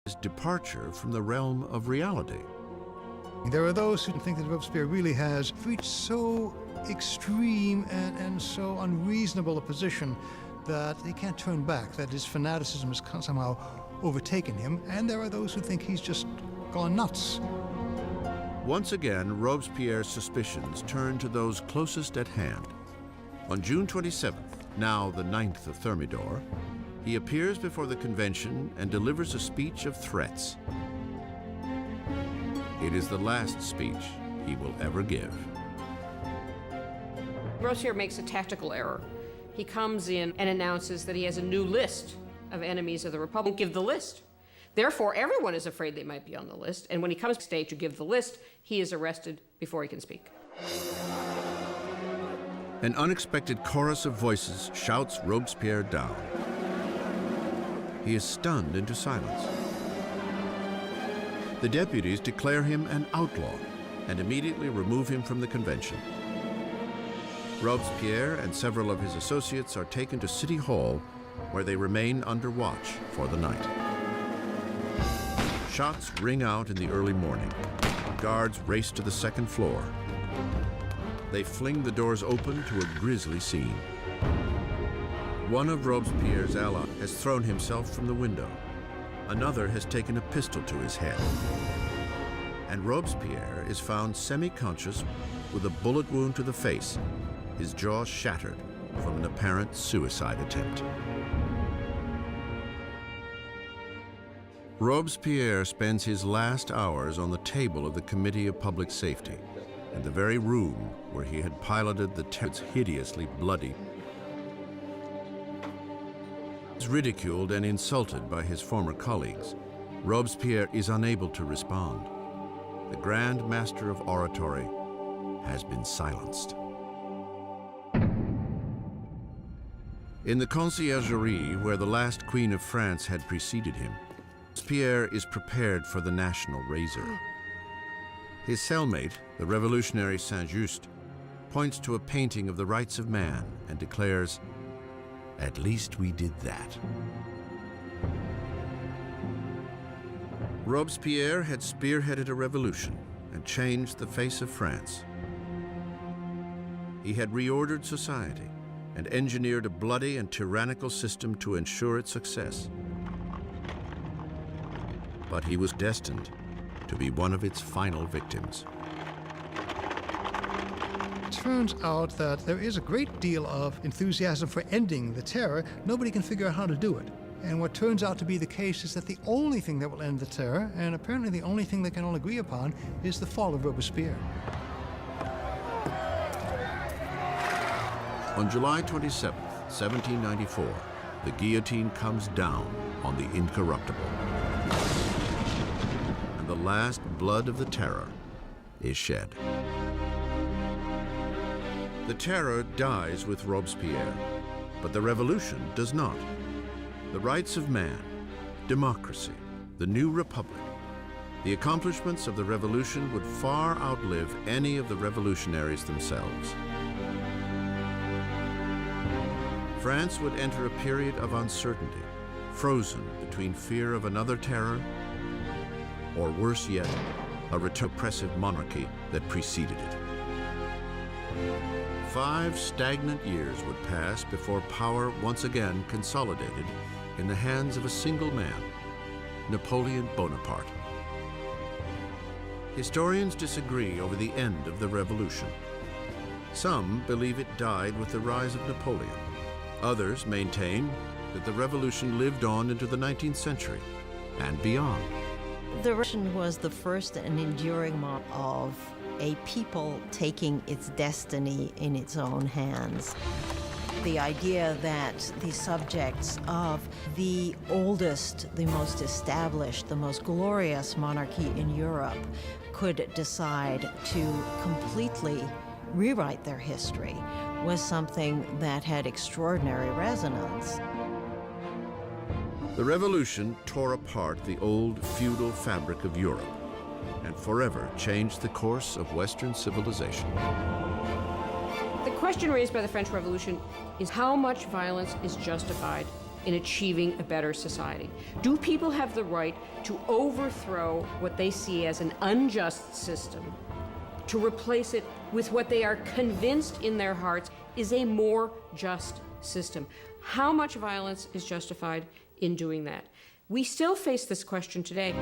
his departure from the realm of reality. There are those who think that Robespierre really has reached so extreme and so unreasonable a position that he can't turn back, that his fanaticism has somehow overtaken him, and there are those who think he's just gone nuts. Once again, Robespierre's suspicions turn to those closest at hand. On June 27th, now the 9th of Thermidor, he appears before the convention and delivers a speech of threats. It is the last speech he will ever give. Robespierre makes a tactical error. He comes in and announces that he has a new list of enemies of the Republic. Give the list. Therefore, everyone is afraid they might be on the list, and when he comes to stage to give the list, he is arrested before he can speak. An unexpected chorus of voices shouts Robespierre down. He is stunned into silence. The deputies declare him an outlaw and immediately remove him from the convention. Robespierre and several of his associates are taken to City Hall, where they remain under watch for the night. Shots ring out in the early morning. Guards race to the second floor. They fling the doors open to a grisly scene. One of Robespierre's allies has thrown himself from the window. Another has taken a pistol to his head. And Robespierre is found semi-conscious with a bullet wound to the face, his jaw shattered from an apparent suicide attempt. Robespierre spends his last hours on the table of the Committee of Public Safety, in the very room where he had piloted the terror's hideously bloody. He's ridiculed and insulted by his former colleagues. Robespierre is unable to respond. The Grand Master of Oratory has been silenced. In the conciergerie where the last Queen of France had preceded him, Robespierre is prepared for the national razor. His cellmate, the revolutionary Saint-Just, points to a painting of the rights of man and declares, "At least we did that." Robespierre had spearheaded a revolution and changed the face of France. He had reordered society and engineered a bloody and tyrannical system to ensure its success. But he was destined to be one of its final victims. It turns out that there is a great deal of enthusiasm for ending the terror. Nobody can figure out how to do it. And what turns out to be the case is that the only thing that will end the terror, and apparently the only thing they can all agree upon, is the fall of Robespierre. On July 27th, 1794, the guillotine comes down on the incorruptible. And the last blood of the terror is shed. The terror dies with Robespierre, but the revolution does not. The rights of man, democracy, the new republic, the accomplishments of the revolution would far outlive any of the revolutionaries themselves. France would enter a period of uncertainty, frozen between fear of another terror, or worse yet, a repressive monarchy that preceded it. 5 stagnant years would pass before power once again consolidated in the hands of a single man, Napoleon Bonaparte. Historians disagree over the end of the revolution. Some believe it died with the rise of Napoleon. Others maintain that the revolution lived on into the 19th century and beyond. The revolution was the first and enduring model of a people taking its destiny in its own hands. The idea that the subjects of the oldest, the most established, the most glorious monarchy in Europe could decide to completely rewrite their history was something that had extraordinary resonance. The revolution tore apart the old feudal fabric of Europe and forever changed the course of Western civilization. The question raised by the French Revolution is how much violence is justified in achieving a better society? Do people have the right to overthrow what they see as an unjust system, to replace it with what they are convinced in their hearts is a more just system? How much violence is justified in doing that? We still face this question today.